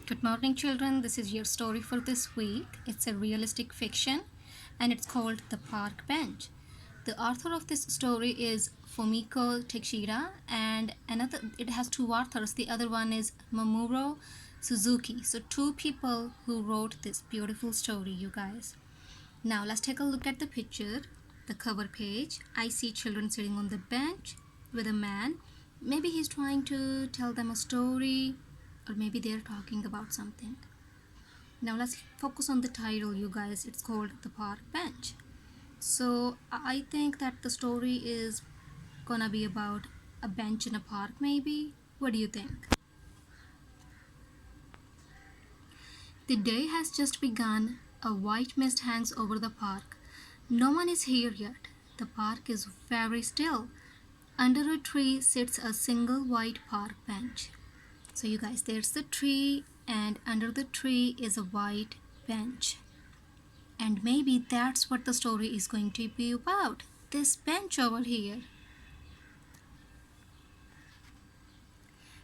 Good morning, children. This is your story for this week. It's a realistic fiction and it's called The Park Bench. The author of this story is Fumiko Teixeira, and it has two authors. The other one is Mamoru Suzuki. So, two people who wrote this beautiful story, you guys. Now, let's take a look at the picture, the cover page. I see children sitting on the bench with a man. Maybe he's trying to tell them a story, or maybe they're talking about something. Now let's focus on the title, you guys. It's called The Park Bench. So I think that the story is gonna be about a bench in a park, maybe. What do you think? The day has just begun. A white mist hangs over the park. No one is here yet. The park is very still. Under a tree sits a single white park bench. So you guys, there's the tree, and under the tree is a white bench. And maybe that's what the story is going to be about. This bench over here.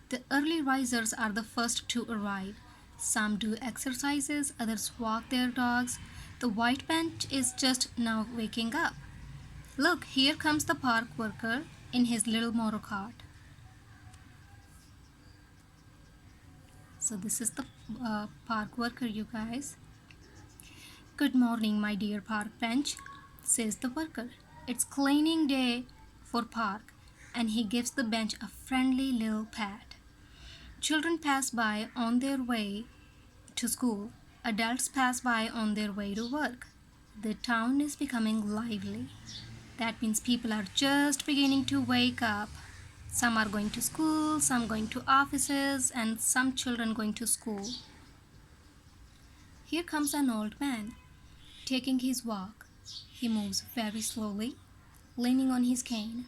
The early risers are the first to arrive. Some do exercises, others walk their dogs. The white bench is just now waking up. Look, here comes the park worker in his little motor cart. So this is the park worker, you guys. Good morning, my dear park bench, says the worker. It's cleaning day for park, and he gives the bench a friendly little pat. Children pass by on their way to school. Adults pass by on their way to work. The town is becoming lively. That means people are just beginning to wake up. Some are going to school, some going to offices, and some children going to school. Here comes an old man, taking his walk. He moves very slowly, leaning on his cane.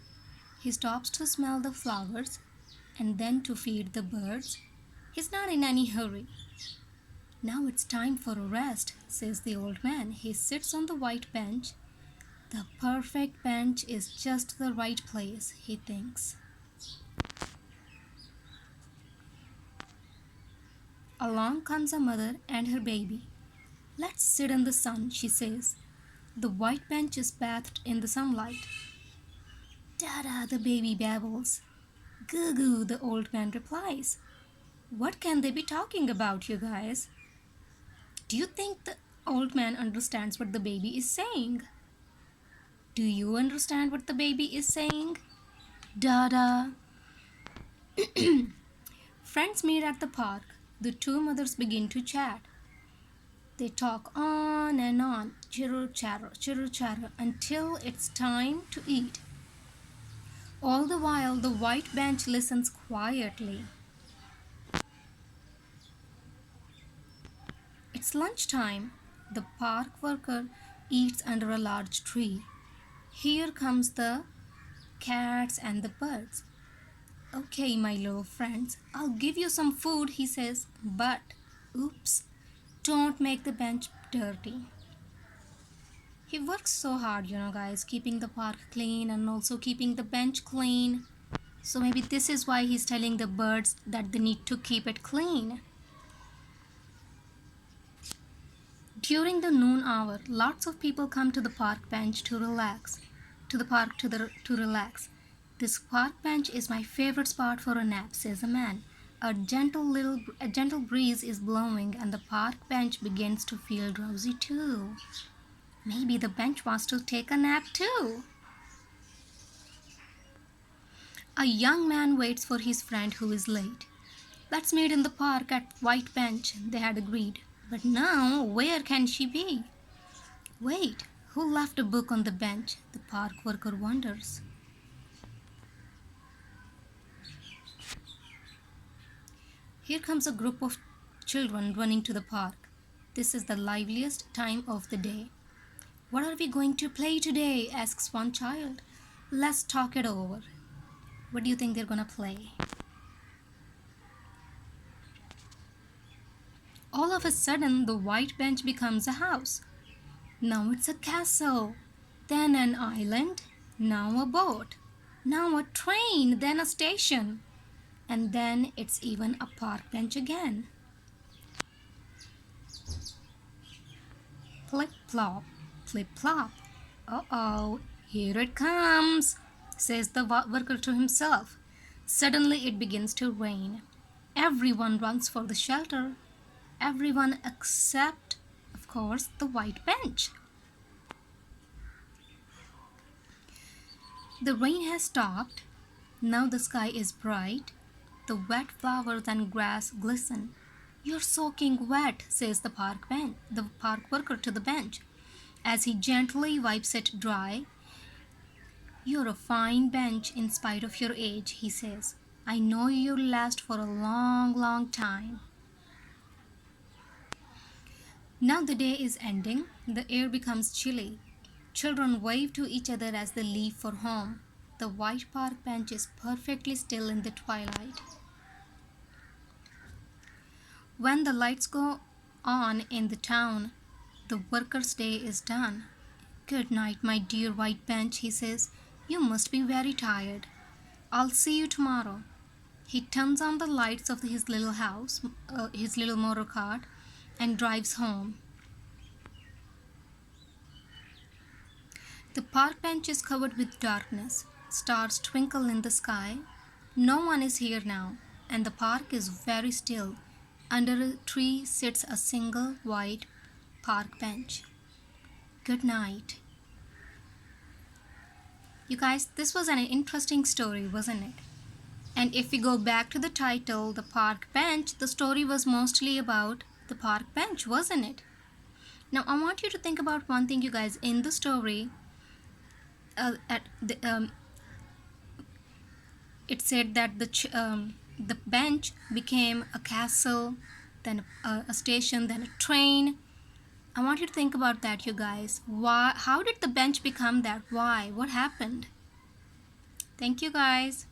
He stops to smell the flowers and then to feed the birds. He's not in any hurry. Now it's time for a rest, says the old man. He sits on the white bench. The perfect bench is just the right place, he thinks. Along comes a mother and her baby. Let's sit in the sun, she says. The white bench is bathed in the sunlight. Dada, the baby babbles. Goo goo, the old man replies. What can they be talking about, you guys? Do you think the old man understands what the baby is saying? Do you understand what the baby is saying? Dada. Friends meet at the park. The two mothers begin to chat. They talk on and on, chitter chatter, until it's time to eat. All the while, the white bench listens quietly. It's lunchtime. The park worker eats under a large tree. Here comes the cats and the birds. Okay, my little friends, I'll give you some food, he says, but oops, don't make the bench dirty. He works so hard, guys, keeping the park clean and also keeping the bench clean. So maybe this is why he's telling the birds that they need to keep it clean. During the noon hour, lots of people come to the park bench to relax. To relax. This park bench is my favorite spot for a nap, says a man. A gentle breeze is blowing and the park bench begins to feel drowsy too. Maybe the bench wants to take a nap too. A young man waits for his friend who is late. Let's meet in the park at White Bench, they had agreed. But now, where can she be? Wait, who left a book on the bench? The park worker wonders. Here comes a group of children running to the park. This is the liveliest time of the day. What are we going to play today? Asks one child. Let's talk it over. What do you think they're gonna play? All of a sudden, the white bench becomes a house. Now it's a castle, then an island, now a boat, now a train, then a station, and then it's even a park bench again. Flip flop, flip flop. Uh-oh, here it comes, says the worker to himself. Suddenly it begins to rain. Everyone runs for the shelter. Everyone except, of course, the white bench. The rain has stopped. Now the sky is bright. The wet flowers and grass glisten. You're soaking wet, says the park worker to the bench, as he gently wipes it dry. You're a fine bench in spite of your age, he says. I know you'll last for a long, long time. Now the day is ending. The air becomes chilly. Children wave to each other as they leave for home. The white park bench is perfectly still in the twilight. When the lights go on in the town, the worker's day is done. Good night, my dear white bench, he says. You must be very tired. I'll see you tomorrow. He turns on the lights of his little house, his little motor car, and drives home. The park bench is covered with darkness. Stars twinkle in the sky. No one is here now, and the park is very still. Under a tree sits a single white park bench. Good night. You guys, this was an interesting story, wasn't it? And if we go back to the title, The Park Bench, the story was mostly about the park bench, wasn't it? Now, I want you to think about one thing, you guys. In the story, it said that the bench became a castle, then a station, then a train. I want you to think about that, you guys. How did the bench become that? Why? What happened? Thank you, guys.